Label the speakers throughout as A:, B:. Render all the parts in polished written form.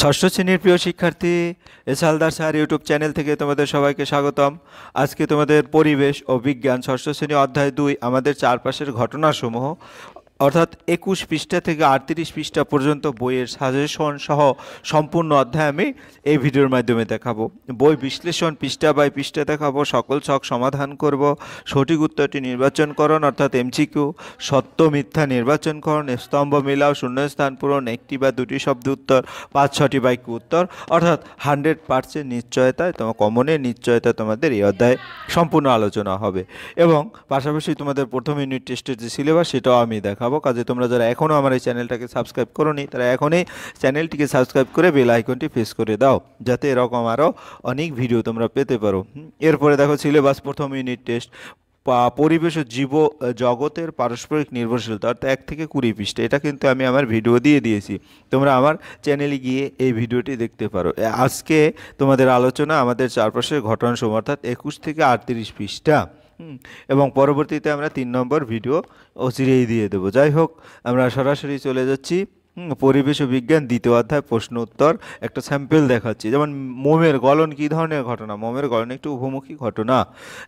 A: ষষ্ঠ শ্রেণীর প্রিয় শিক্ষার্থী, S Haldar sir YouTube channel থেকে তোমাদের সবাইকে স্বাগতম। আজকে তোমাদের পরিবেশ ও বিজ্ঞান ষষ্ঠ শ্রেণী অধ্যায় 2 আমাদের চারপাশের ঘটনাসমূহ অর্থাৎ 21 পৃষ্ঠা থেকে 38 পৃষ্ঠা পর্যন্ত বইয়ের সাজেশন সহ সম্পূর্ণ অধ্যায় আমি এই ভিডিওর মাধ্যমে দেখাবো। বই বিশ্লেষণ পৃষ্ঠা বাই পৃষ্ঠা দেখাবো, সকল ছক সমাধান করব, সঠিক উত্তরটি নির্বাচনকরণ অর্থাৎ এমসিকিউ, সত্য মিথ্যা নির্বাচনকরণ, স্তম্ভ মিলাও, শূন্যস্থান পূরণ, একটি বা দুটি শব্দ উত্তর, 5-6টি বাক্য উত্তর অর্থাৎ 100% নিশ্চয়তায় তোমার কমনের নিশ্চয়তা তোমাদের এই অধ্যায়ে সম্পূর্ণ আলোচনা হবে। এবং পাশাপাশি তোমাদের প্রথম ইউনিট টেস্টের যে সিলেবাস সেটাও আমি দেখাবো। কাজে তোমরা যারা এখনও আমার এই চ্যানেলটাকে সাবস্ক্রাইব করোনি তারা এখনই চ্যানেলটিকে সাবস্ক্রাইব করে বেল আইকনটি প্রেস করে দাও, যাতে এরকম আরও অনেক ভিডিও তোমরা পেতে পারো। এরপরে দেখো সিলেবাস, প্রথম ইউনিট টেস্ট পরিবেশ ও জীব জগতের পারস্পরিক নির্ভরশীলতা অর্থাৎ 1 থেকে 20 পৃষ্ঠা। এটা কিন্তু আমি আমার ভিডিও দিয়ে দিয়েছি, তোমরা আমার চ্যানেলে গিয়ে এই ভিডিওটি দেখতে পারো। আজকে তোমাদের আলোচনা আমাদের চারপাশের ঘটনাসমূহ অর্থাৎ 21 থেকে 38 পৃষ্ঠা, এবং পরবর্তীতে আমরা 3 নম্বর ভিডিও অচিরেই দিয়ে দেবো। যাই হোক, আমরা সরাসরি চলে যাচ্ছি পরিবেশ ও বিজ্ঞান দ্বিতীয় অধ্যায় প্রশ্ন উত্তর। একটা স্যাম্পল দেখাচ্ছি, যেমন মোমের গলন কী ধরনের ঘটনা? মোমের গলন একটু উভমুখী ঘটনা।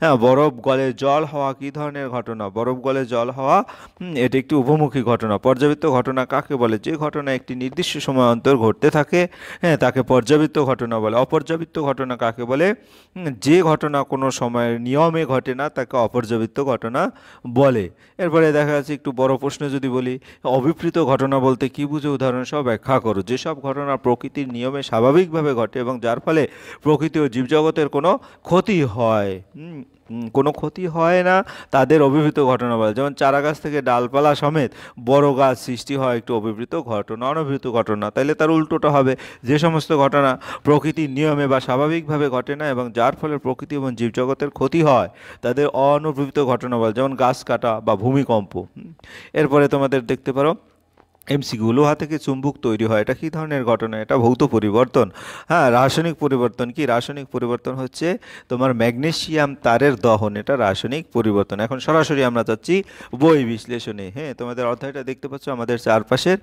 A: হ্যাঁ, বরফ গলে জল হওয়া কী ধরনের ঘটনা? বরফ গলে জল হওয়া এটি একটি উভমুখী ঘটনা। পর্যাবৃত্ত ঘটনা কাকে বলে? যে ঘটনা একটি নির্দিষ্ট সময় অন্তর ঘটতে থাকে, হ্যাঁ, তাকে পর্যাবৃত্ত ঘটনা বলে। অপর্যাবৃত্ত ঘটনা কাকে বলে? যে ঘটনা কোনো সময়ের নিয়মে ঘটে না তাকে অপর্যাবৃত্ত ঘটনা বলে। এরপরে দেখা যাচ্ছে একটু বড় প্রশ্ন যদি বলি, অবিপরীত ঘটনা বলতে কী বুঝো? উদাহরণ সহ ব্যাখ্যা করো। যেসব ঘটনা প্রকৃতির নিয়মে স্বাভাবিকভাবে ঘটে এবং যার ফলে প্রকৃতি ও জীবজগতের কোনো ক্ষতি হয়, কোনো ক্ষতি হয় না, তাদের অবিপরীত ঘটনা বলে। যেমন চারা গাছ থেকে ডালপালা সমেত বড় গাছ সৃষ্টি হয়, একটু অবিপরীত ঘটনা, অনভিপ্রেত ঘটনা। তাইলে তার উল্টোটা হবে, যে সমস্ত ঘটনা প্রকৃতির নিয়মে বা স্বাভাবিকভাবে ঘটে না এবং যার ফলে প্রকৃতি এবং জীবজগতের ক্ষতি হয় তাদের অনভিপ্রেত ঘটনা বলে, যেমন গাছ কাটা বা ভূমিকম্প। এরপরে তোমাদের দেখতে পারো এমসিকিউ, লোহা থেকে চুম্বক তৈরি হয়, এটা কী ধরনের ঘটনা? এটা ভৌত পরিবর্তন। হ্যাঁ, রাসায়নিক পরিবর্তন কি? রাসায়নিক পরিবর্তন হচ্ছে তোমার ম্যাগনেসিয়াম তারের দহন, এটা রাসায়নিক পরিবর্তন। এখন সরাসরি আমরা যাচ্ছি বই বিশ্লেষণে। হ্যাঁ, তোমাদের অধ্যায়টা দেখতে পাচ্ছ আমাদের চারপাশের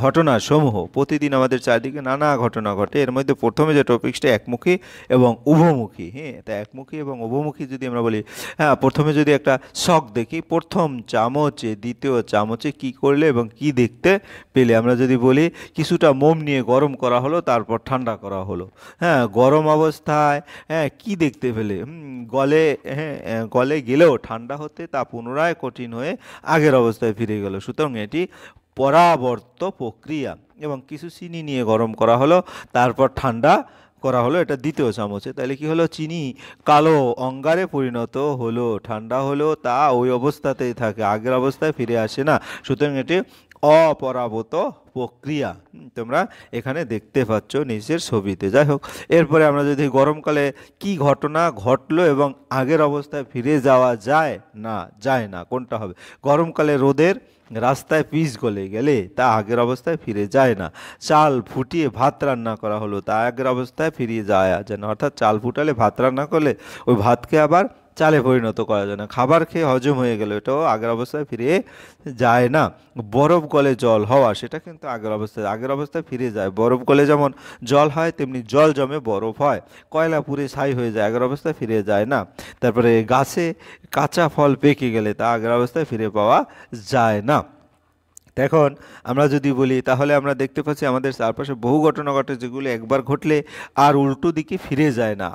A: ঘটনাসমূহ। প্রতিদিন আমাদের চারদিকে নানা ঘটনা ঘটে, এর মধ্যে প্রথমে যে টপিকসটা একমুখী এবং উভমুখী। হ্যাঁ, তা একমুখী এবং উভমুখী যদি আমরা বলি, হ্যাঁ, প্রথমে যদি একটা শখ দেখি, প্রথম চামচে দ্বিতীয় চামচে কি করলে এবং কি দেখতে পেলে? আমরা যদি বলি কিছুটা মোম নিয়ে গরম করা হলো, তারপর ঠান্ডা করা হলো। হ্যাঁ, গরম অবস্থায় কি দেখতে পেলে? গলে গেলেও ঠান্ডা হতে তা পুনরায় কঠিন হয়ে আগের অবস্থায় ফিরে গেল, সুতরাং এটি পরাবর্ত প্রক্রিয়া। এবং কিছু চিনি নিয়ে গরম করা হলো, তারপর ঠান্ডা করা হলো, এটা দ্বিতীয় চামচে। তাহলে কি হলো? চিনি কালো অঙ্গারে পরিণত হলো, ঠান্ডা হলো, তা ওই অবস্থাতেই থাকে, আগের অবস্থায় ফিরে আসে না, সুতরাং এটি অপরাবর্ত প্রক্রিয়া। তোমরা এখানে দেখতে পাচ্ছ নিচের ছবিতে। যাই হোক, এরপরে আমরা যদি গরমকালে কি ঘটনা ঘটলো এবং আগের অবস্থায় ফিরে যাওয়া যায় না, যায় না, কোনটা হবে? গরমকালে রোদের রাস্তায় পিচ গলে গেলে তা আগের অবস্থায় ফিরে যায় না। চাল ফুটিয়ে ভাত রান্না করা হলো, তা আগের অবস্থায় ফিরিয়ে যায় না। অর্থাৎ চাল ফুটালে ভাত রান্না করলে ওই ভাতকে আবার চালে পরিণত করা যায় না। খাবার খেয়ে হজম হয়ে গেল, এটাও আগের অবস্থায় ফিরে যায় না। বরফ গলে জল হওয়া, সেটা কিন্তু আগের অবস্থায় ফিরে যায়। বরফ গলে যেমন জল হয় তেমনি জল জমে বরফ হয়। কয়লা পুড়ে ছাই হয়ে যায়, আগের অবস্থায় ফিরে যায় না। তারপরে গাছে কাঁচা ফল পেকে গেলে তা আগের অবস্থায় ফিরে পাওয়া যায় না। এখন আমরা যদি বলি, তাহলে আমরা দেখতে পাচ্ছি আমাদের চারপাশে বহু ঘটনা ঘটে যেগুলি একবার ঘটলে আর উল্টো দিকে ফিরে যায় না,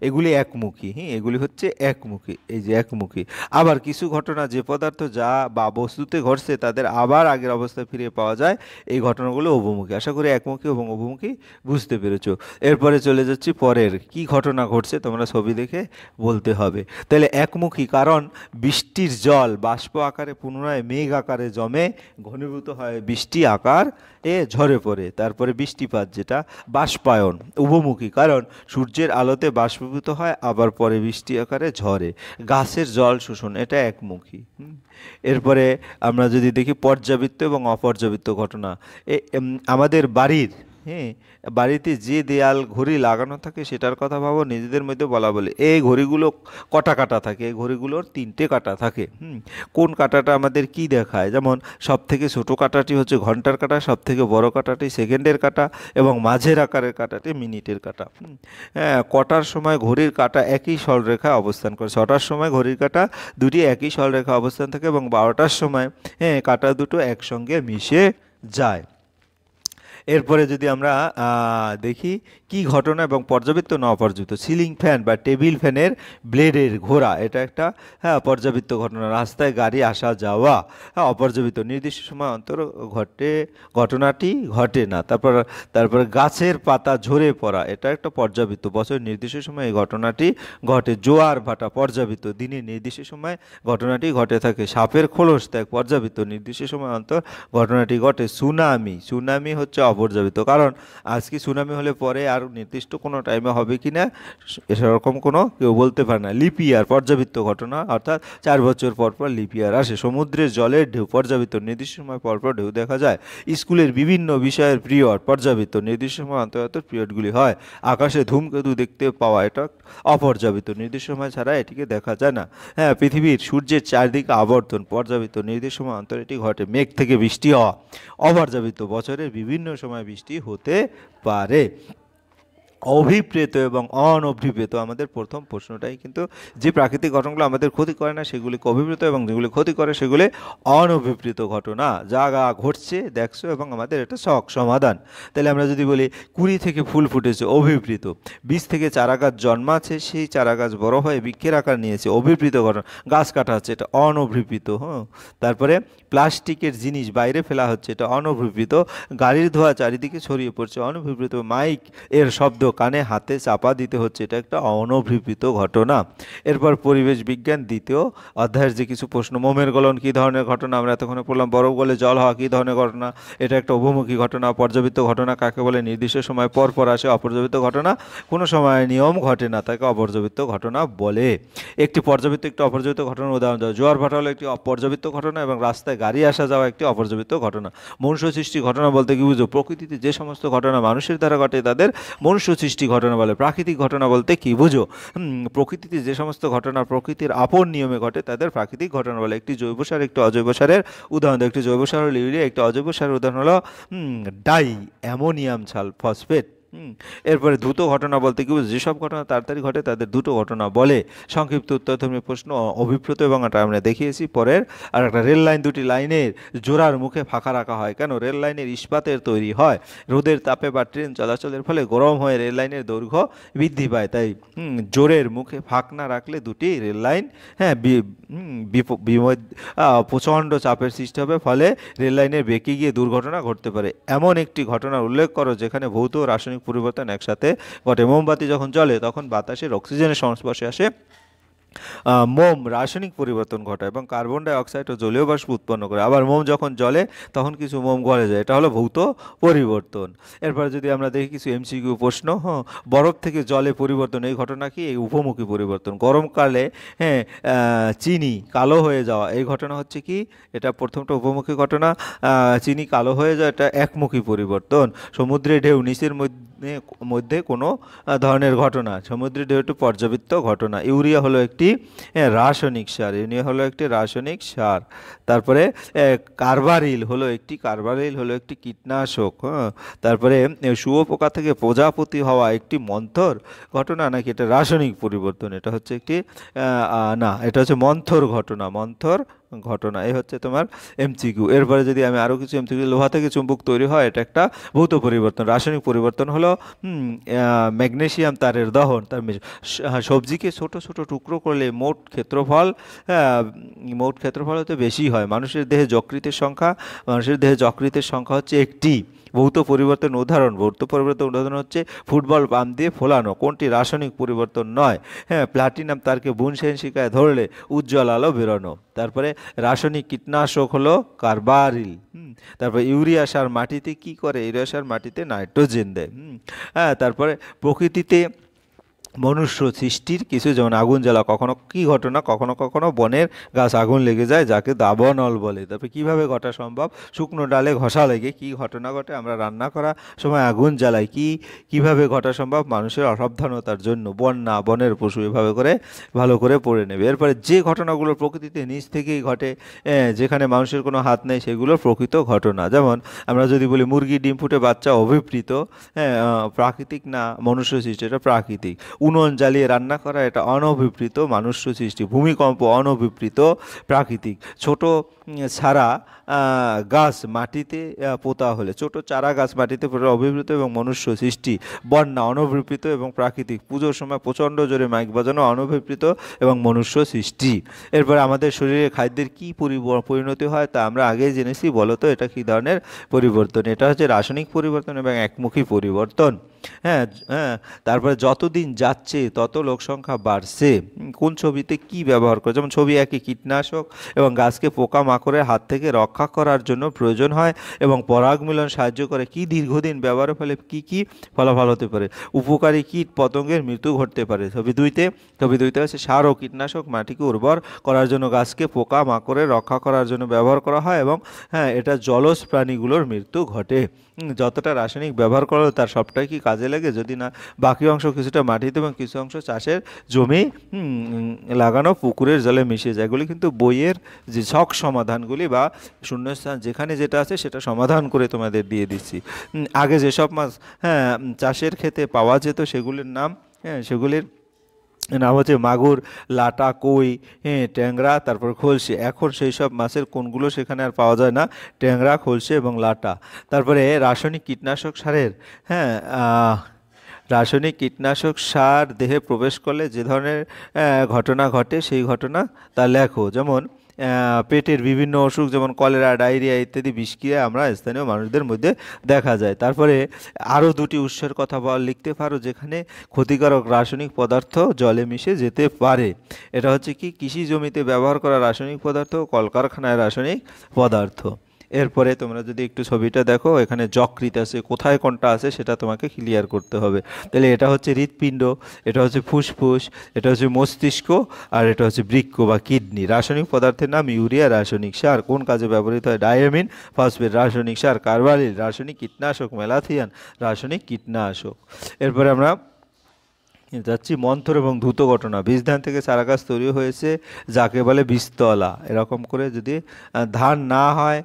A: এগুলি একমুখী। হ্যাঁ, এগুলি হচ্ছে একমুখী, এই যে একমুখী। আবার কিছু ঘটনা যে পদার্থ যা বা বস্তুতে ঘটছে তাদের আবার আগের অবস্থায় ফিরে পাওয়া যায়, এই ঘটনাগুলো উভমুখী। আশা করি একমুখী এবং উভমুখী বুঝতে পেরেছো। এরপরে চলে যাচ্ছি পরের, কি ঘটনা ঘটছে তোমরা ছবি দেখে বলতে হবে। তাহলে একমুখী, কারণ বৃষ্টির জল বাষ্প আকারে পুনরায় মেঘ আকারে জমে ঘনীভূত হয়, বৃষ্টি আকার ঝরে পড়ে, তারপরে বৃষ্টিপাত যেটা বাষ্পায়ন। উভমুখী, কারণ সূর্যের আলোতে বাষ্পীভূত হয় আবার পরে বৃষ্টি আকারে ঝরে। গাছের জল শোষণ, এটা একমুখী। এরপরে আমরা যদি দেখি পর্যাবৃত্ত এবং অপর্যাবৃত্ত ঘটনা, আমাদের বাড়ির হ্যাঁ, বাড়িতে যে দেয়াল ঘড়ি লাগানো থাকে সেটার কথা ভাবো, নিজেদের মধ্যে বলা বলে। এই ঘড়িগুলো কটা কাটা থাকে? এই ঘড়িগুলোর 3টে কাটা থাকে। কোন কাটাটা আমাদের কি দেখায়? যেমন সব থেকে ছোটো কাটাটি হচ্ছে ঘন্টার কাটা, সব থেকে বড় কাটাটি সেকেন্ডের কাটা, এবং মাঝের আকারের কাটাটি মিনিটের কাটা। হ্যাঁ, কটার সময় ঘড়ির কাটা একই সরলরেখায় অবস্থান করে? 6টার সময় ঘড়ির কাটা দুটি একই সরলরেখায় অবস্থান থাকে, এবং 12টার সময় হ্যাঁ কাটা দুটো একসঙ্গে মিশে যায়। এরপরে যদি আমরা দেখি কি ঘটনা এবং পর্যাবৃত্ত না অপর্যাবৃত্ত। সিলিং ফ্যান বা টেবিল ফ্যানের ব্লেডের ঘোরা, এটা একটা হ্যাঁ পর্যাবৃত্ত ঘটনা। রাস্তায় গাড়ি আসা যাওয়া হ্যাঁ অপর্যাবৃত্ত, নির্দিষ্ট সময় অন্তর ঘটে, ঘটনাটি ঘটে না। তারপর গাছের পাতা ঝরে পড়া, এটা একটা পর্যাবৃত্ত, বছরের নির্দিষ্ট সময় এই ঘটনাটি ঘটে। জোয়ার ভাটা পর্যাবৃত্ত, দিনের নির্দিষ্ট সময় ঘটনাটি ঘটে থাকে। সাপের খোলস ত্যাগ পর্যাবৃত্ত, নির্দিষ্ট সময় অন্তর ঘটনাটি ঘটে। সুনামি হচ্ছে অপর্যাবৃত্ত, কারণ আজকে সুনামি হলে পরে আর নির্দিষ্ট কোনো টাইমে হবে কি না সেরকম কোনো কেউ বলতে পারে না। লিপ ইয়ার পর্যাবৃত্ত ঘটনা, অর্থাৎ 4 বছর পর পর লিপ ইয়ার আসে। সমুদ্রের জলের ঢেউ পর্যাবৃত্ত, নির্দিষ্ট সময় পর পর ঢেউ দেখা যায়। স্কুলের বিভিন্ন বিষয়ের পিরিয়ড পর্যাবৃত্ত, নির্দিষ্ট সময় অন্তর অন্তর পিরিয়ডগুলি হয়। আকাশে ধূমকেতু দেখতে পাওয়া, এটা অপর্যাবৃত্ত, নির্দিষ্ট সময় ছাড়া এটিকে দেখা যায় না। হ্যাঁ, পৃথিবীর সূর্যের চারদিকে আবর্তন পর্যাবৃত্ত, নির্দিষ্ট সময় অন্তর এটি ঘটে। মেঘ থেকে বৃষ্টি হওয়া অপর্যাবৃত্ত, বছরের বিভিন্ন সময় বৃষ্টি হতে পারে। অভিপ্রেত এবং অনভিপ্রেত, আমাদের প্রথম প্রশ্নটাই কিন্তু যে প্রাকৃতিক ঘটনাগুলো আমাদের ক্ষতি করে না সেগুলিকে অভিপ্রেত, এবং যেগুলি ক্ষতি করে সেগুলি অনভিপ্রেত ঘটনা। যা ঘটছে দেখছো এবং আমাদের এটা সমাধান। তাহলে আমরা যদি বলি 20 থেকে ফুল ফুটেছে, অভিপ্রেত। 20 থেকে চারা গাছ জন্মাচ্ছে, সেই চারা গাছ বড় হয়ে বৃক্ষের আকার নিয়েছে, অভিপ্রেত ঘটনা। গাছ কাটা হচ্ছে, এটা অনভিপ্রেত। তারপরে প্লাস্টিকের জিনিস বাইরে ফেলা হচ্ছে, এটা অনভিপ্রেত। গাড়ির ধোঁয়া চারিদিকে ছড়িয়ে পড়ছে, অনভিপ্রেত। মাইক এর শব্দ কানে হাতে চাপা দিতে হচ্ছে, এটা একটা অনভিপ্রেত ঘটনা। এরপর পরিবেশ বিজ্ঞান দ্বিতীয় অধ্যায়ের যে কিছু প্রশ্ন। মোমের গলন কী ধরনের ঘটনা? আমরা এতক্ষণে পড়লাম। বরফ গলে জল হওয়া কী ধরনের ঘটনা? এটা একটা অভিমুখী ঘটনা। পর্যাবৃত্ত ঘটনা কাকে বলে? নির্দিষ্ট সময় পর পর আসে। অপর্যাবৃত্ত ঘটনা কোনো সময় নিয়ম ঘটে না, তাকে অপর্যাবৃত্ত ঘটনা বলে। একটি পর্যাবৃত্ত একটি অপর্যাবৃত্ত ঘটনার উদাহরণ দাও। জোয়ার ভাটা হলো একটি অপর্যাবৃত্ত ঘটনা, এবং রাস্তায় গাড়ি আসা যাওয়া একটি অপর্যাবৃত্ত ঘটনা। মনুষ্য সৃষ্টি ঘটনা বলতে কি বুঝো? প্রকৃতিতে যে সমস্ত ঘটনা মানুষের দ্বারা ঘটে তাদের মনুষ্য সৃষ্টি ঘটনা বলে। প্রাকৃতিক ঘটনা বলতে কি বুঝো? প্রকৃতিতে যে সমস্ত ঘটনা প্রকৃতির আপন নিয়মে ঘটে তাদের প্রাকৃতিক ঘটনা বলে। একটি জৈব সার একটি অজৈব সারের উদাহরণ। একটি জৈব সার হলো ইউরিয়া, একটি অজৈব সারের উদাহরণ হলো ডাই অ্যামোনিয়াম সালফসফেট। এরপরে দ্রুত ঘটনা বলতে কি বুঝো? যেসব ঘটনা তাড়াতাড়ি ঘটে তাদের দ্রুত ঘটনা বলে। সংক্ষিপ্ত উত্তরধর্মী প্রশ্ন, অভিপ্রেত এবং এটা আমরা দেখিয়েছি। পরের আর একটা, রেল লাইন দুটি লাইনের জোড়ার মুখে ফাঁকা রাখা হয় কেন? রেল লাইনের ইস্পাতের তৈরি হয়। রোদের তাপে বা ট্রেন চলাচলের ফলে গরম হয়ে রেল লাইনের দৈর্ঘ্য বৃদ্ধি পায়, তাই জোরের মুখে ফাঁক না রাখলে দুটি রেল লাইন হ্যাঁ প্রচণ্ড চাপের সৃষ্টি হবে, ফলে রেল লাইনের বেঁকে গিয়ে দুর্ঘটনা ঘটতে পারে। এমন একটি ঘটনার উল্লেখ করো যেখানে ভৌত ও রাসায়নিক পরিবর্তন একসাথে ঘটে। মোমবাতি যখন জ্বলে তখন বাতাসের অক্সিজেনের সংস্পর্শে আসে মোম রাসায়নিক পরিবর্তন ঘটায় এবং কার্বন ডাই অক্সাইড ও জলীয় বাষ্প উৎপন্ন করে। আবার মোম যখন জ্বলে তখন কিছু মোম গলে যায়, এটা হলো ভৌত পরিবর্তন। এরপরে যদি আমরা দেখি কিছু এমসিকিউ প্রশ্ন। বরফ থেকে জলে পরিবর্তন, এই ঘটনা কি? এই উপমুখী পরিবর্তন। গরমকালে হ্যাঁ চিনি কালো হয়ে যাওয়া, এই ঘটনা হচ্ছে কি? এটা প্রথমটা উপমুখী ঘটনা। চিনি কালো হয়ে যাওয়া, এটা একমুখী পরিবর্তন। সমুদ্রের ঢেউ নিচের মধ্যে কোনো ধরনের ঘটনা। সমুদ্রের ঢেউ একটি পর্যাবৃত্ত ঘটনা। ইউরিয়া হলো একটি রাসায়নিক সার, ইউরিয়া হলো একটি রাসায়নিক সার। তারপরে কার্বারিল হলো একটি কীটনাশক। তারপরে শুঁয়োপোকা থেকে প্রজাপতি হওয়া একটি মন্থর ঘটনা নাকি এটা রাসায়নিক পরিবর্তন? এটা হচ্ছে একটি না, এটা হচ্ছে মন্থর ঘটনা। এই হচ্ছে তোমার এমসিকিউ। এরপরে যদি আমি আরও কিছু এমসিকিউ, লোহা থেকে চুম্বক তৈরি হয়, এটা একটা ভৌত পরিবর্তন। রাসায়নিক পরিবর্তন হলো ম্যাগনেসিয়াম তারের দহন। সবজিকে ছোট ছোট টুকরো করলে মোট ক্ষেত্রফল হতে বেশি হয়। মানুষের দেহে যকৃতের সংখ্যা হচ্ছে একটি। ভৌত পরিবর্তন উদাহরণ হচ্ছে ফুটবল পাম্প দিয়ে ফোলানো। কোনটি রাসায়নিক পরিবর্তন নয়? হ্যাঁ, প্লাটিনাম তারকে বুনসেন শিকায় ধরলে উজ্জ্বল আলো বেরোনো। তারপরে রাসায়নিক কীটনাশক হলো কার্বারিল। তারপরে ইউরিয়া সার মাটিতে কি করে? ইউরিয়া সার মাটিতে নাইট্রোজেন দেয়। হ্যাঁ, তারপরে প্রকৃতিতে মনুষ্য সৃষ্টির কিছু, যেমন আগুন জ্বালা, কখনো কি ঘটনা, কখনো কখনো বনের গাছ আগুন লেগে যায় যাকে দাবানল বলে। তারপরে কিভাবে ঘটা সম্ভব, শুকনো ডালে ঘষা লেগে কি ঘটনা ঘটে, আমরা রান্না করা সময় আগুন জ্বালাই কিভাবে ঘটা সম্ভব, মানুষের অসাবধানতার জন্য। বন্যা, বনের পশু, এভাবে করে ভালো করে পড়ে নেবে। এরপরে যে ঘটনাগুলো প্রকৃতিতে নিজ থেকেই ঘটে, যেখানে মানুষের কোনো হাত নেই, সেগুলো প্রকৃত ঘটনা। যেমন আমরা যদি বলি মুরগি ডিম ফুটে বাচ্চা অভিপ্রেত, হ্যাঁ, প্রাকৃতিক না মনুষ্য সৃষ্টি, এটা প্রাকৃতিক। উনুন জ্বালিয়ে রান্না করা, এটা অনভিপ্রেত মানুষ্য সৃষ্টি। ভূমিকম্প অনভিপ্রেত প্রাকৃতিক। ছোট ছাড়া গাছ মাটিতে পোতা হলে, ছোট চারা গাছ মাটিতে পোতা অভিপ্রেত এবং মনুষ্য সৃষ্টি। বন্যা অনভিপ্রেত এবং প্রাকৃতিক। পুজোর সময় প্রচণ্ড জোরে মাইক বাজানো অনভিপ্রেত এবং মনুষ্য সৃষ্টি। এরপরে আমাদের শরীরে খাদ্যের কী পরিণতি হয় তা আমরা আগেই জেনেছি। বলো তো এটা কী ধরনের পরিবর্তন? এটা হচ্ছে রাসায়নিক পরিবর্তন এবং একমুখী পরিবর্তন। হ্যাঁ, হ্যাঁ। তারপরে যতদিন যাচ্ছে তত লোক সংখ্যা বাড়ছে। কোন ছবিতে কি ব্যবহার করে, যেমন ছবি একই, কীটনাশক এবং গাছকে পোকামাকড়ের হাত থেকে রক্ষা করার জন্য প্রয়োজন হয় এবং পরাগ মিলন সাহায্য করে। কি দীর্ঘদিন ব্যবহারের ফলে কি ফলাফল হতে পারে? উপকারী কীট পতঙ্গের মৃত্যু ঘটতে পারে। ছবি দুইতে আছে সার ও কীটনাশক মাটিকে উর্বর করার জন্য, গাছকে পোকা মাকড়ের রক্ষা করার জন্য ব্যবহার করা হয় এবং হ্যাঁ, এটা জলজ প্রাণীগুলোর মৃত্যু ঘটে। যতটা রাসায়নিক ব্যবহার করা তার সবটাই কি কাজে লাগে? যদি না, বাকি অংশ কিছুটা মাটিতে এবং কিছু অংশ চাষের জমি লাগানো পুকুরের জলে মিশে যায়। এগুলি কিন্তু বইয়ের যে ছক সমাধানগুলি বা শূন্যস্থান যেখানে যেটা আছে সেটা সমাধান করে তোমাদের দিয়ে দিচ্ছি। আগে যেসব মাছ, হ্যাঁ, চাষের ক্ষেতে পাওয়া যেত সেগুলির নাম, হ্যাঁ, সেগুলির নাম হচ্ছে মাগুর, লাটা, কই, হ্যাঁ, ট্যাংরা, তারপর খলসে। এখন সেই সব মাছের কোনগুলো সেখানে আর পাওয়া যায় না? ট্যাংরা, খলসে এবং লাটা। তারপরে রাসায়নিক কীটনাশক সারের, হ্যাঁ, রাসায়নিক কীটনাশক সার দেহে প্রবেশ করলে যে ধরনের ঘটনা ঘটে সেই ঘটনা তা লেখো। যেমন পেটের বিভিন্ন অসুখ, যেমন কলেরা, ডায়রিয়া ইত্যাদি বিষক্রিয়া আমরা স্থানীয় মানুষদের মধ্যে দেখা যায়। তারপরে আরও দুটি উৎসের কথা লিখতে পারো যেখানে ক্ষতিকারক রাসায়নিক পদার্থ জলে মিশে যেতে পারে। এটা হচ্ছে কি, কৃষি জমিতে ব্যবহার করা রাসায়নিক পদার্থ, কলকারখানায় রাসায়নিক পদার্থ। এরপরে তোমরা যদি একটু ছবিটা দেখো, এখানে যকৃৎ আছে, কোথায় কোনটা আছে সেটা তোমাকে ক্লিয়ার করতে হবে। তাহলে এটা হচ্ছে হৃৎপিণ্ড, এটা হচ্ছে ফুসফুস, এটা হচ্ছে মস্তিষ্ক, আর এটা হচ্ছে বৃক্ক বা কিডনি। রাসায়নিক পদার্থের নাম ইউরিয়া। রাসায়নিক সার কোন কাজে ব্যবহৃত হয়? Diamine phosphate. রাসায়নিক সার কার্বালিন। রাসায়নিক কীটনাশক ম্যালাথিয়ান। রাসায়নিক কীটনাশক। এরপরে আমরা যাচ্ছি মন্থর এবং দ্রুত ঘটনা। বীজ ধান থেকে চারা গাছ তৈরি হয়েছে যাকে বলে বীজতলা। এরকম করে যদি ধান না হয়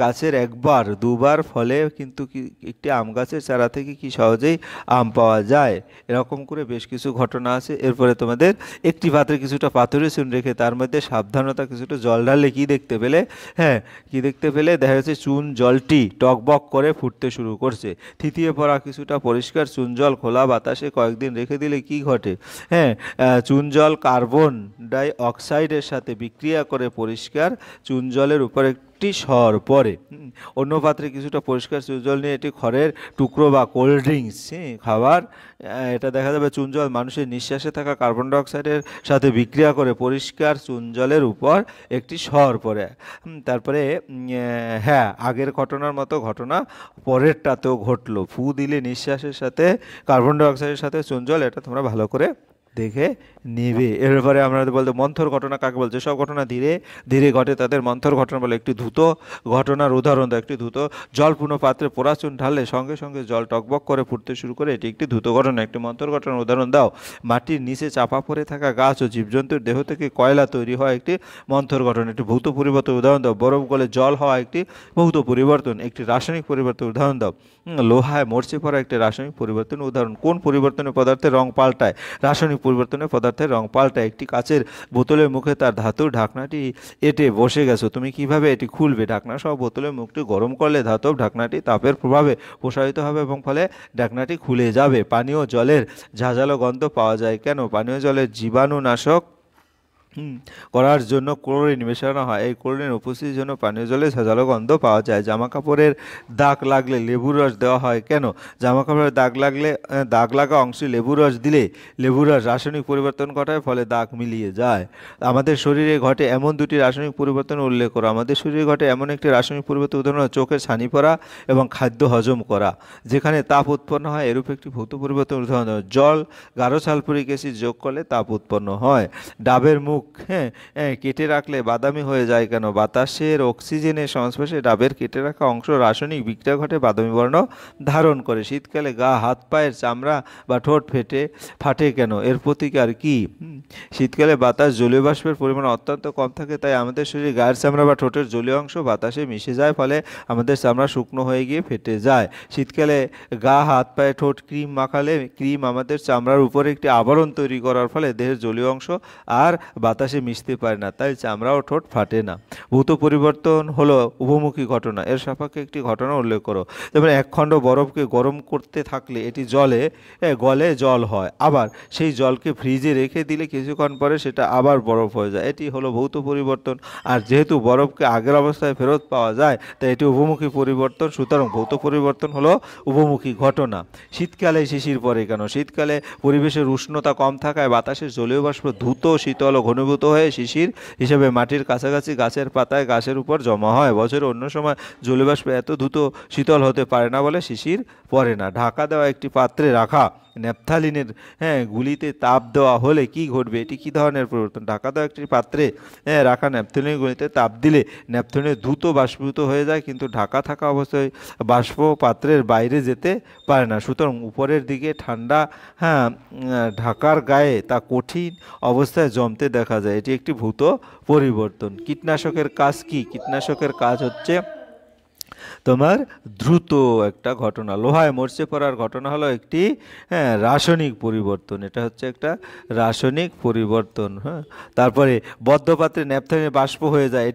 A: গাছের একবার দুবার, ফলে কিন্তু একটি আম গাছের চারা থেকে কি সহজেই আম পাওয়া যায়। এরকম করে বেশ কিছু ঘটনা আছে। এরপরে তোমাদের একটি পাত্রে কিছুটা পাথরের চুন রেখে তার মধ্যে সাবধানতা কিছুটা জল ঢাললে কি দেখতে পেলে? হ্যাঁ, কি দেখতে পেলে? দেখা যাচ্ছে চুন জলটি টকবক করে ফুটতে শুরু করছে। থিতিয়ে পড়া কিছুটা পরিষ্কার চুন জল খোলা বাতাসে কয়েকদিন রেখে দিলে কি ঘটে? হ্যাঁ, চুন জল কার্বন ডাই অক্সাইডের সাথে বিক্রিয়া করে পরিষ্কার চুন জলের উপর একটি স্বর পড়ে। অন্য পাত্রে কিছুটা পরিষ্কার চুন জল নিয়ে এটি খড়ের টুকরো বা কোল্ড ড্রিঙ্কস, খাবার, এটা দেখা যাবে চুন জল মানুষের নিঃশ্বাসে থাকা কার্বন ডাইঅক্সাইডের সাথে বিক্রিয়া করে পরিষ্কার চুন জলের উপর একটি স্বর পড়ে। তারপরে হ্যাঁ, আগের ঘটনার মতো ঘটনা পরেরটাতেও ঘটলো। ফু দিলে নিঃশ্বাসের সাথে কার্বন ডাইঅক্সাইডের সাথে চুন জল, এটা তোমরা ভালো করে দেখে নিবে। এরপরে আমরা বলতে মন্থর ঘটনা কাকে বলছে? সব ঘটনা ধীরে ধীরে ঘটে তাদের মন্থর ঘটনা বলে। একটি দ্রুত ঘটনার উদাহরণ দাও। একটি দ্রুত জলপূর্ণ পাত্রে পোড়া চুন ঢাললে সঙ্গে সঙ্গে জল টকবক করে ফুটতে শুরু করে, এটি একটি দ্রুত ঘটনা। একটি মন্থর ঘটনার উদাহরণ দাও। মাটির নিচে চাপা পড়ে থাকা গাছ ও জীবজন্তুর দেহ থেকে কয়লা তৈরি হয় একটি মন্থর ঘটনা। একটি ভৌত পরিবর্তন উদাহরণ দাও। বরফ গলে জল হওয়া একটি ভৌত পরিবর্তন। একটি রাসায়নিক পরিবর্তন উদাহরণ দাও। লোহায় মরচে পড়া একটি রাসায়নিক পরিবর্তন উদাহরণ। কোন পরিবর্তনে পদার্থের রং পাল্টায়? রাসায়নিক পরিবর্তনে পদার্থের রং পাল্টায়। একটি কাচের বোতলের মুখে তার ধাতুর ঢাকনাটি এঁটে বসে গেছো, তুমি কিভাবে এটি খুলবে? ঢাকনা সহ বোতলের মুখটি গরম করলে ধাতব ঢাকনাটি তাপের প্রভাবে প্রসারিত হবে এবং ফলে ঢাকনাটি খুলে যাবে। পানীয় জলের ঝাঁঝালো গন্ধ পাওয়া যায় কেন? পানীয় জলের জীবাণুনাশক করার জন্য ক্লোরিন মেশানো হয়। এই ক্লোরিন উপস্থিতির জন্য পানীয় জলে ঝাঁঝালো গন্ধ পাওয়া যায়। জামা কাপড়ের দাগ লাগলে লেবুর রস দেওয়া হয় কেন? জামা কাপড়ের দাগ লাগলে দাগ লাগা অংশে লেবুর রস দিলে লেবুর রস রাসায়নিক পরিবর্তন ঘটায়, ফলে দাগ মিলিয়ে যায়। আমাদের শরীরে ঘটে এমন দুটি রাসায়নিক পরিবর্তন উল্লেখ করো। আমাদের শরীরে ঘটে এমন একটি রাসায়নিক পরিবর্তন উদাহরণ হলো চোখের ছানি পড়া এবং খাদ্য হজম করা। যেখানে তাপ উৎপন্ন হয় এরূপ একটি ভৌত পরিবর্তন উদাহরণ হলো জল গাঢ় সালফুরিক অ্যাসিড যোগ করলে তাপ উৎপন্ন হয়। ডাবের মুখ কেটে রাখলে বাদামি হয়ে যায় কেন? বাতাসের অক্সিজেনের সংস্পর্শে ডাবের কেটে রাখা অংশ রাসায়নিক বিক্রিয়া ঘটে বাদামি বর্ণ ধারণ করে। শীতকালে গা হাত পায়ের চামড়া বা ঠোঁট ফাটে কেন? এর প্রতিকার কি? শীতকালে বাতাস জলীয় বাষ্পের পরিমাণ অত্যন্ত কম থাকে, তাই আমাদের শরীরে গায়ের চামড়া বা ঠোঁটের জলীয় অংশ বাতাসে মিশে যায়, ফলে আমাদের চামড়া শুকনো হয়ে গিয়ে ফেটে যায়। শীতকালে গা হাত পায়ে ঠোঁট ক্রিম মাখালে ক্রিম আমাদের চামড়ার উপরে একটি আবরণ তৈরি করার ফলে দেহের জলীয় অংশ আর বাতাসে মিশতে পারে না, তাই চামড়া ও ঠোঁট ফাটে না। ভৌত পরিবর্তন হলো উপমুখী ঘটনা। এর সাপেক্ষে একটি ঘটনা উল্লেখ করো। যেমন এক খণ্ড বরফকে গরম করতে থাকলে এটি গলে জল হয়, আবার সেই জলকে ফ্রিজে রেখে দিলে কিছুক্ষণ পরে সেটা আবার বরফ হয়ে যায়। এটি হলো ভৌত পরিবর্তন। আর যেহেতু বরফকে আগের অবস্থায় ফেরত পাওয়া যায়, তাই এটি উপমুখী পরিবর্তন। সুতরাং ভৌত পরিবর্তন হলো উপমুখী ঘটনা। শীতকালে শিশির পড়ে কেন? শীতকালে পরিবেশের উষ্ণতা কম থাকায় বাতাসের জলীয় বাষ্প দ্রুত শীতল ও ঘনীভূত হয়ে শিশির হিসেবে মাটির কাছাকাছি গাছের পাতায় গাছের উপর জমা হয়। বছরের অন্য সময় জলীয় বাষ্প এত দ্রুত শীতল হতে পারে না বলে শিশির পড়ে না। ঢাকা দেওয়া একটি পাত্রে রাখা ন্যাপথালিনের গুলিতে তাপ দেওয়া হলে কি ঘটবে? এটি কি ধরনের পরিবর্তন? ঢাকা দেওয়া একটি পাত্রে রাখা ন্যাপথলিনের গুলিতে তাপ দিলে ন্যাপথলিন দ্রুত বাষ্পীভূত হয়ে যায়, কিন্তু ঢাকা থাকা অবস্থায় বাষ্প পাত্রের বাইরে যেতে পারে না। সুতরাং উপরের দিকে ঠান্ডা ঢাকার গায়ে তা কঠিন অবস্থায় জমতে দেখা যায়। এটি একটি ভৌত পরিবর্তন। কীটনাশকের কাজ কি? কীটনাশকের কাজ হচ্ছে তোমার দ্রুত একটা ঘটনা। লোহায় মরচে পড়ার ঘটনা হলো একটি রাসায়নিক পরিবর্তন। এটা হচ্ছে একটা রাসায়নিক পরিবর্তন। তারপরে বদ্ধপাত্রে ন্যাপথলিন বাষ্প হয়ে যায়,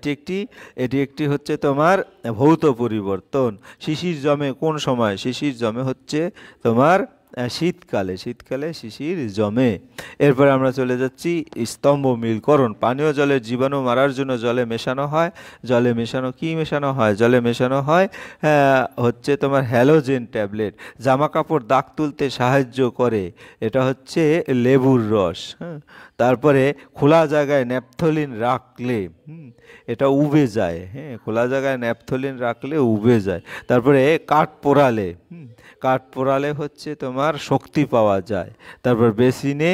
A: এটি একটি হচ্ছে তোমার ভৌত পরিবর্তন। শিশির জমে কোন সময়? শিশির জমে হচ্ছে তোমার শীতকালে শিশির জমে। এরপরে আমরা চলে যাচ্ছি স্তম্ভ মিলকরণ। পানীয় জলের জীবাণু মারার জন্য জলে মেশানো হয় জলে মেশানো হয় হচ্ছে তোমার হ্যালোজেন ট্যাবলেট। জামা কাপড় দাগ তুলতে সাহায্য করে, এটা হচ্ছে লেবুর রস। তারপরে খোলা জায়গায় ন্যাপথলিন রাখলে এটা উবে যায়। খোলা জায়গায় ন্যাপথলিন রাখলে উবে যায়। তারপরে কাঠ পোড়ালে হচ্ছে তোমার শক্তি পাওয়া যায়। তারপর বেসিনে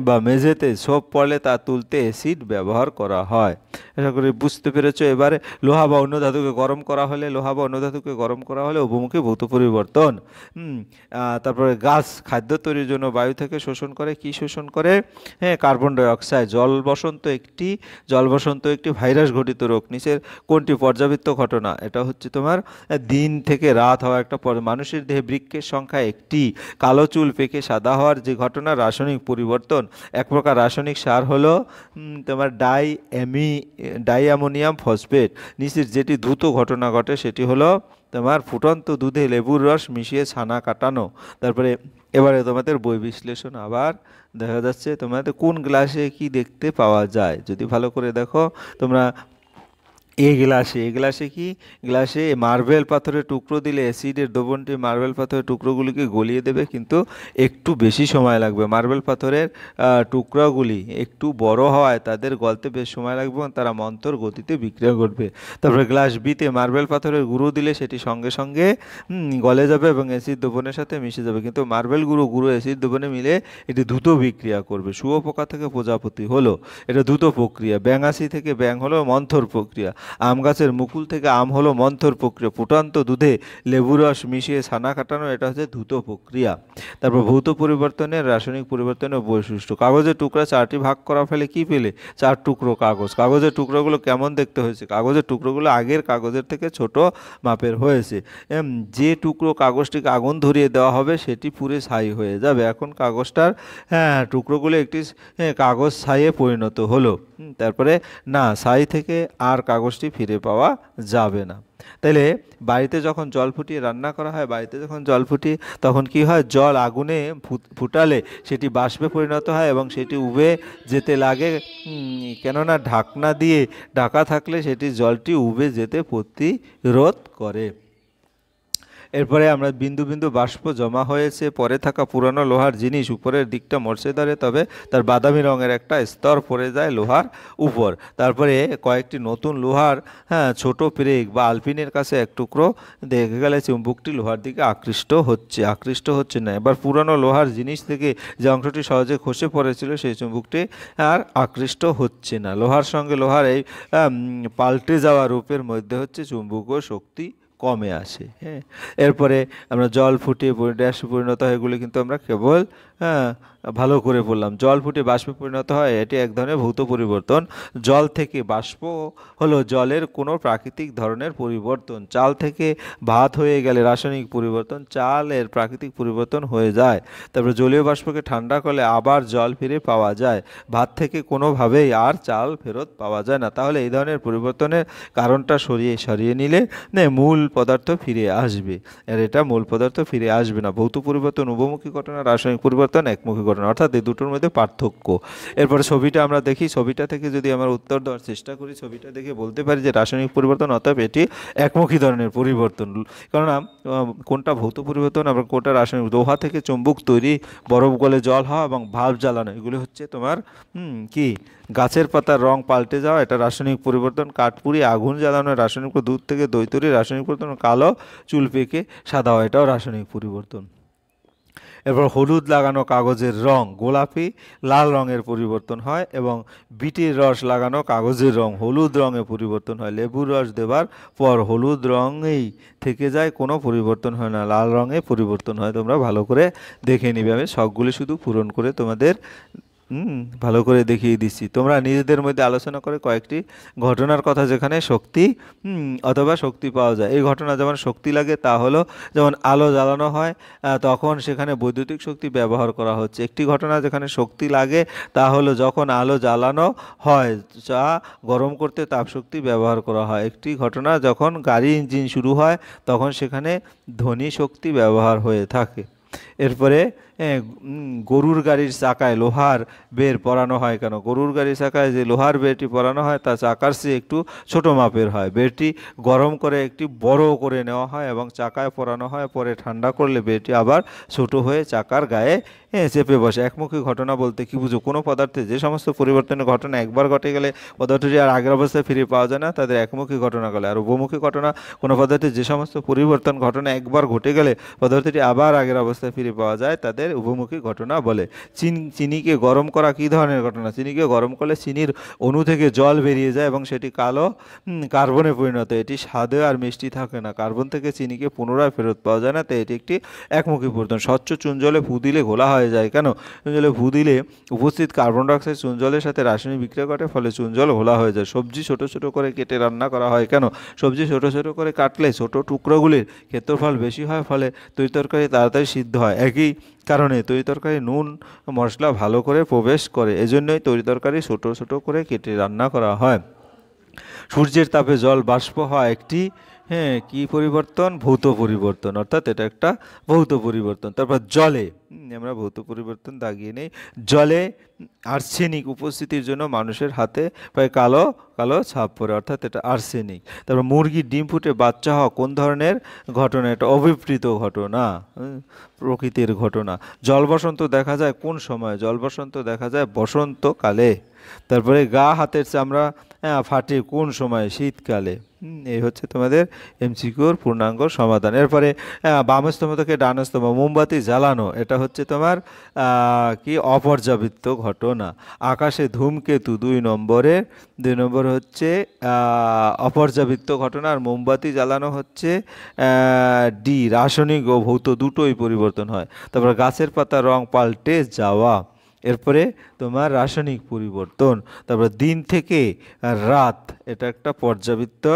A: বা মেঝেতে ছোপ পড়লে তা তুলতে অ্যাসিড ব্যবহার করা হয়। আশা করি বুঝতে পেরেছো। এবারে লোহা বা অন্য ধাতুকে গরম করা হলে উপমুখী ভৌত পরিবর্তন। তারপরে গাছ খাদ্য তৈরির জন্য বায়ু থেকে শোষণ করে। কি শোষণ করে? Carbon die oxide. জল বসন্ত একটি ভাইরাস ঘটিত রোগ। নিচের কোনটি পর্যাবৃত্ত ঘটনা? এটা হচ্ছে তোমার দিন থেকে রাত হওয়া একটা মানুষের দেহে বৃক্কের সংখ্যা একটি। কালো চুল পেকে সাদা হওয়ার যে ঘটনা রাসায়নিক পরিবর্তন। এক প্রকার রাসায়নিক সার হলো তোমার ডাইঅ্যামোনিয়াম ফসফেট। নিচের যেটি দ্রুত ঘটনা ঘটে সেটি হলো তোমার ফুটন্ত দুধে লেবুর রস মিশিয়ে ছানা কাটানো। তারপরে এবারে তোমাদের বই বিশ্লেষণ আবার দেখা যাচ্ছে। তোমাদের কোন গ্লাসে কি দেখতে পাওয়া যায়? যদি ভালো করে দেখো তোমরা গ্লাসে কি? গ্লাসে মার্বেল পাথরের টুকরো দিলে অ্যাসিডের দ্রবণটি মার্বেল পাথরের টুকরোগুলিকে গলিয়ে দেবে, কিন্তু একটু বেশি সময় লাগবে। মার্বেল পাথরের টুকরোগুলি একটু বড় হওয়ায় তাদের গলতে বেশ সময় লাগবে এবং তারা মন্থর গতিতে বিক্রিয়া ঘটবে। তারপরে গ্লাস বিতে মার্বেল পাথরের গুঁড়ো দিলে সেটি সঙ্গে সঙ্গে গলে যাবে এবং অ্যাসিড দ্রবণের সাথে মিশে যাবে, কিন্তু মার্বেল গুঁড়ো অ্যাসিড দ্রবণে মিলে এটি দ্রুত বিক্রিয়া করবে। শুঁয়োপোকা থেকে প্রজাপতি হলো এটা দ্রুত প্রক্রিয়া। ব্যাঙাচি থেকে ব্যাঙ হলো মন্থর প্রক্রিয়া। আম গাছের মুকুল থেকে আম হলো মন্থর প্রক্রিয়া। ফুটন্ত দুধে লেবু রস মিশিয়ে ছানা কাটানো, এটা হচ্ছে দ্রুত প্রক্রিয়া। তারপর ভৌত পরিবর্তনের রাসায়নিক পরিবর্তনের বৈশিষ্ট্য। কাগজের টুকরা 4টি ভাগ করা ফেলে কি পেলে? 4 টুকরো কাগজ। কাগজের টুকরোগুলো কেমন দেখতে হয়েছে? কাগজের টুকরোগুলো আগের কাগজের থেকে ছোট মাপের হয়েছে। যে টুকরো কাগজটিকে আগুন ধরিয়ে দেওয়া হবে সেটি পুরে ছাই হয়ে যাবে। এখন কাগজটার টুকরোগুলো একটি কাগজ ছাইয়ে পরিণত হলো। তারপরে না, ছাই থেকে আর কাগজ কাগজটি ফিরে পাওয়া যাবে না। তাইলে বাড়িতে যখন জল ফুটিয়ে রান্না করা হয়, বাড়িতে যখন জল ফুটিয়ে তখন কি হয়, জল আগুনে ফুটালে সেটি বাষ্পে পরিণত হয় এবং সেটি উবে যেতে লাগে। কেননা ঢাকনা দিয়ে ঢাকা থাকলে সেটি জলটি উবে যেতে প্রতিরোধ করে। এরপরে আমরা বিন্দু বিন্দু বাষ্প জমা হয়েছে, পরে থাকা পুরানো লোহার জিনিস উপরের দিকটা মরচে ধরে, তবে তার বাদামি রঙের একটা স্তর পড়ে যায় লোহার উপর। তারপরে কয়েকটি নতুন লোহার ছোট পেরেক বা আলপিনের কাছে এক টুকরো দেখে গেলে চুম্বকটি লোহার দিকে আকৃষ্ট হচ্ছে না। এবার পুরানো লোহার জিনিস থেকে যে অংশটি সহজে খসে পড়েছিল সেই চুম্বকটি আর আকৃষ্ট হচ্ছে না। লোহার সঙ্গে লোহার এই পাল্টে যাওয়া রূপের মধ্যে হচ্ছে চুম্বকীয় শক্তি কমে আসে। এরপরে আমরা জল ফুটিয়ে ড্যাশে পরিণত হয়, এগুলি কিন্তু আমরা কেবল ভালো করে বললাম। জল ফুটে বাষ্পে পরিণত হয়, এটি এক ধরনের ভৌত পরিবর্তন। জল থেকে বাষ্প হলো জলের কোনো প্রাকৃতিক ধরনের পরিবর্তন। চাল থেকে ভাত হয়ে গেলে রাসায়নিক পরিবর্তন, চালের প্রাকৃতিক পরিবর্তন হয়ে যায়। তারপরে জলীয় বাষ্পকে ঠান্ডা করলে আবার জল ফিরে পাওয়া যায়। ভাত থেকে কোনোভাবেই আর চাল ফেরত পাওয়া যায় না। তাহলে এই ধরনের পরিবর্তনের কারণটা সরিয়ে নিলে মূল পদার্থ ফিরে আসবে। আর এটা মূল পদার্থ ফিরে আসবে না। ভৌত পরিবর্তন উভমুখী ঘটনা, রাসায়নিক পরিবর্তন একমুখী ঘটনা, অর্থাৎ এই দুটোর মধ্যে পার্থক্য। এরপরে ছবিটা আমরা দেখি, ছবিটা থেকে যদি আমরা উত্তর দেওয়ার চেষ্টা করি, ছবিটা দেখে বলতে পারি যে রাসায়নিক পরিবর্তন অর্থাৎ এটি একমুখী ধরনের পরিবর্তন। কেননা কোনটা ভৌত পরিবর্তন আবার কোনটা রাসায়নিক। লোহা থেকে চুম্বক তৈরি, বরফ গলে জল হওয়া এবং ভাল্ব জ্বালানো, এগুলি হচ্ছে তোমার কি গাছের পাতার রং পাল্টে যাওয়া, এটা রাসায়নিক পরিবর্তন। কাঠপুরি আগুন জ্বালানো রাসায়নিক, দুধ থেকে দই তৈরি রাসায়নিক পরিবর্তন। কালো চুল পেকে সাদা হয়, এটাও রাসায়নিক পরিবর্তন। এরপর হলুদ লাগানো কাগজের রং গোলাপি লাল রঙের পরিবর্তন হয় এবং বিটের রস লাগানো কাগজের রং হলুদ রঙে পরিবর্তন হয়। লেবুর রস দেওয়ার পর হলুদ রঙেই থেকে যায়, কোনো পরিবর্তন হয় না, লাল রঙে পরিবর্তন হয়। তোমরা ভালো করে দেখে নিবে, আমি সবগুলি শুধু পূরণ করে তোমাদের ভালো করে দেখিয়ে দিচ্ছি। তোমরা নিজেদের মধ্যে আলোচনা করে কয়েকটি ঘটনার কথা যেখানে শক্তি অথবা শক্তি পাওয়া যায়। এই ঘটনা যেমন শক্তি লাগে তা হলো যেমন আলো জ্বালানো হয় তখন সেখানে বৈদ্যুতিক শক্তি ব্যবহার করা হচ্ছে। একটি ঘটনা যেখানে শক্তি লাগে তা হলো যখন আলো জ্বালানো হয়, চা গরম করতে তাপশক্তি ব্যবহার করা হয়। একটি ঘটনা যখন গাড়ি ইঞ্জিন শুরু হয় তখন সেখানে ধ্বনি শক্তি ব্যবহার হয়ে থাকে। এরপরে গরুর গাড়ির চাকায় লোহার বের পরানো হয় কেন? গরুর গাড়ির চাকায় যে লোহার বেরটি পরানো হয় তা চাকার চেয়ে একটু ছোট মাপের হয়। বেরটি গরম করে একটি বড় করে নেওয়া হয় এবং চাকায় পরানো হয়, পরে ঠান্ডা করলে বেরটি আবার ছোট হয়ে চাকার গায়ে চেপে বসে। একমুখী ঘটনা বলতে কি বুঝো? কোনো পদার্থে যে সমস্ত পরিবর্তনের ঘটনা একবার ঘটে গেলে পদার্থটি আর আগের অবস্থায় ফিরে পাওয়া যায় না, তাদের একমুখী ঘটনা বলে। আর উভমুখী ঘটনা কোনো পদার্থে যে সমস্ত পরিবর্তন ঘটনা একবার ঘটে গেলে পদার্থটি আবার আগের অবস্থায় ফিরে পাওয়া যায়, তাদের উভমুখী ঘটনা বলে। চিনিকে গরম করা কী ধরনের ঘটনা? চিনিকে গরম করলে চিনির অণু থেকে জল বেরিয়ে যায় এবং সেটি কালো কার্বনে পরিণত। এটি স্বাদে আর মিষ্টি থাকে না। কার্বন থেকে চিনিকে পুনরায় ফেরত পাওয়া যায় না, তাই এটি একটি একমুখী পরিবর্তন। স্বচ্ছ চুন জলে ফু দিলে ঘোলা হয়ে যায় কেন? চুন জলে ফু দিলে উপস্থিত কার্বন ডাইঅক্সাইড চুন জলের সাথে রাসায়নিক বিক্রিয়া ঘটে, ফলে চুন জল ঘোলা হয়ে যায়। সবজি ছোট ছোট করে কেটে রান্না করা হয় কেন? সবজি ছোট ছোট করে কাটলে ছোট টুকরোগুলির ক্ষেত্রফল বেশি হয়, ফলে তরিতরকারি তাড়াতাড়ি সিদ্ধ হয়। একই কারণে তরিতরকারি নুন মশলা ভালো করে প্রবেশ করে, এজন্যই তরিতরকারি ছোট ছোট করে কেটে রান্না করা হয়। সূর্যের তাপে জল বাষ্প হয় একটি কি পরিবর্তন? ভৌত পরিবর্তন, অর্থাৎ এটা একটা ভৌত পরিবর্তন। তারপর জলে আমরা ভৌত পরিবর্তন দাগিয়ে নেই। জলে আর্সেনিক উপস্থিতির জন্য মানুষের হাতে প্রায় কালো কালো ছাপ পড়ে, অর্থাৎ এটা আর্সেনিক। তারপর মুরগির ডিম ফুটে বাচ্চা হওয়া কোন ধরনের ঘটনা? এটা অভিপ্রেত ঘটনা, প্রকৃতির ঘটনা। জল বসন্ত দেখা যায় কোন সময়? জল বসন্ত দেখা যায় বসন্তকালে। তারপরে গা হাতের চামড়া ফাটে কোন সময়? শীতকালে। এই হচ্ছে তোমাদের এমসিকিউর পূর্ণাঙ্গ সমাধান। এরপরে বাম স্তম্ভ থেকে ডান স্তম্ভ মোমবাতি জ্বালানো, এটা হচ্ছে তোমার কি অপর্যাবৃত্ত ঘটনা। আকাশে ধূমকেতু 2 নম্বর হচ্ছে অপর্যাবৃত্ত ঘটনা। আর মোমবাতি জ্বালানো হচ্ছে ডি, রাসায়নিক ও ভৌত দুটোই পরিবর্তন হয়। তারপর গাছের পাতার রং পাল্টে যাওয়া, এরপরে তোমার রাসায়নিক পরিবর্তন। তারপর দিন থেকে রাত, এটা একটা পর্যাবৃত্ত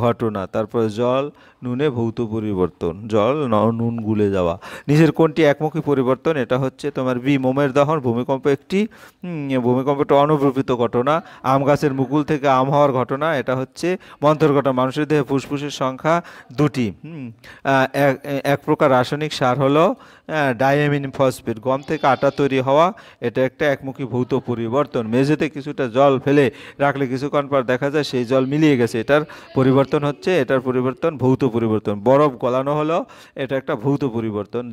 A: ঘটনা। তারপরে জল নুনে ভৌত পরিবর্তন, জল নুন গুলে যাওয়া। নিচের কোনটি একমুখী পরিবর্তন? এটা হচ্ছে তোমার বি, মোমের দহন। ভূমিকম্প একটি ভূমিকম্পটা অনুপ্রপিত ঘটনা। আম গাছের মুকুল থেকে আম হওয়ার ঘটনা, এটা হচ্ছে মন্থর ঘটনা। মানুষের দেহে ফুসফুসের সংখ্যা 2টি। এক প্রকার রাসায়নিক সার হলো ডাইঅ্যামিন ফসফেট। গম থেকে আটা তৈরি হওয়া, এটা একটা একমুখী ভৌত পরিবর্তন। মেঝেতে কিছুটা জল ফেলে রাখলে কিছুক্ষণ পর দেখা যায় সেই জল মিলিয়ে গেছে, এটার পরিবর্তন হচ্ছে, এটার পরিবর্তন ভৌত পরিবর্তন। বরফ গলানো হলো, এটা একটা ভৌত পরিবর্তন।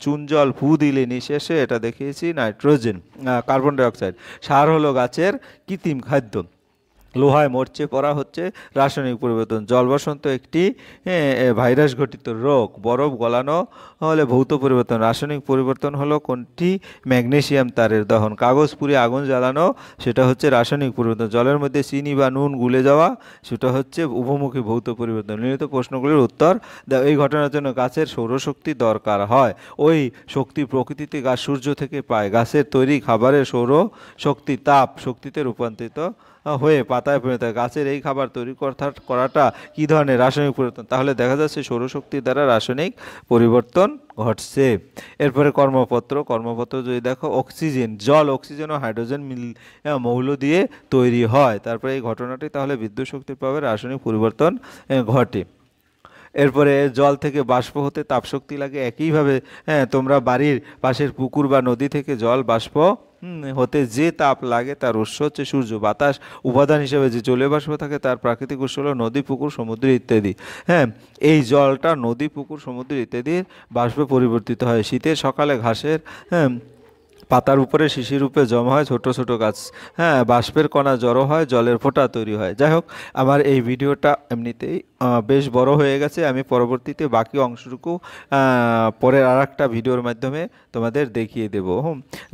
A: চুন জল ফু দিলে নিঃশেষে, এটা দেখিয়েছি নাইট্রোজেন, কার্বন ডাইঅক্সাইড। সার হলো গাছের কৃত্রিম খাদ্য। লোহায় মরচে পড়া হচ্ছে রাসায়নিক পরিবর্তন। জল বসন্ত একটি ভাইরাস ঘটিত রোগ। বরফ গলানো হলে ভৌত পরিবর্তন। রাসায়নিক পরিবর্তন হলো কোনটি? ম্যাগনেসিয়াম তারের দহন। কাগজ পুড়ে আগুন জ্বালানো, সেটা হচ্ছে রাসায়নিক পরিবর্তন। জলের মধ্যে চিনি বা নুন গুলে যাওয়া, সেটা হচ্ছে উভমুখী ভৌত পরিবর্তন। নির্ণীত প্রশ্নগুলির উত্তর দাও। এই ঘটনার জন্য গাছের সৌরশক্তি দরকার হয়। ওই শক্তি প্রকৃতিতে গাছ সূর্য থেকে পায়। গাছের তৈরি খাবারের সৌরশক্তি তাপ শক্তিতে রূপান্তরিত হয়ে পাতায় পরিণত হয়। গাছের এই খাবার তৈরি করাটা কী ধরনের রাসায়নিক পরিবর্তন? তাহলে দেখা যাচ্ছে সৌরশক্তির দ্বারা রাসায়নিক পরিবর্তন ঘটছে। এরপরে কর্মপত্র যদি দেখো, অক্সিজেন, জল অক্সিজেন ও হাইড্রোজেন মৌল দিয়ে তৈরি হয়। তারপরে এই ঘটনাটি তাহলে বিদ্যুৎ শক্তির প্রভাবে রাসায়নিক পরিবর্তন ঘটে। এরপরে জল থেকে বাষ্প হতে তাপশক্তি লাগে। একইভাবে তোমরা বাড়ির পাশের পুকুর বা নদী থেকে জল বাষ্প হতে যে তাপ লাগে তার উৎস হচ্ছে সূর্য। বাতাস উপাদান হিসেবে যে জলীয় বাষ্প থাকে তার প্রাকৃতিক উৎস হলো নদী, পুকুর, সমুদ্র ইত্যাদি। এই জলটা নদী, পুকুর, সমুদ্র ইত্যাদির বাষ্পে পরিবর্তিত হয়। শীতের সকালে ঘাসের পাতার উপরে শিশির রূপে জমা হয় ছোট ছোট গাছ, বাষ্পের কণা জড়ো হয়, জলের ফোঁটা তৈরি হয়। যাই হোক, আমার এই ভিডিওটা এমনিতেই বেশ বড় হয়ে গেছে। আমি পরবর্তীতে বাকি অংশটুকু পরের আরেকটা ভিডিওর মাধ্যমে তোমাদের দেখিয়ে দেব।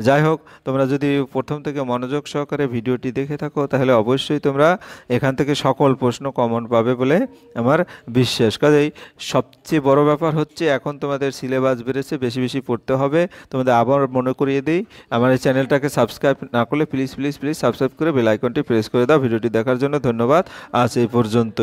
A: যাই হোক, তোমরা যদি প্রথম থেকে মনোযোগ সহকারে ভিডিওটি দেখে থাকো তাহলে অবশ্যই তোমরা এখান থেকে সকল প্রশ্ন কমন পাবে বলে আমার বিশ্বাস। কাজেই সবচেয়ে বড় ব্যাপার হচ্ছে এখন তোমাদের সিলেবাস বেড়েছে, বেশি বেশি পড়তে হবে। তোমাদের আবার মনে করিয়ে দিই, আমার এই চ্যানেলটাকে সাবস্ক্রাইব না করলে প্লিজ প্লিজ প্লিজ সাবস্ক্রাইব করে বেল আইকনটি প্রেস করে দাও। ভিডিওটি দেখার জন্য ধন্যবাদ। আজ এই পর্যন্ত।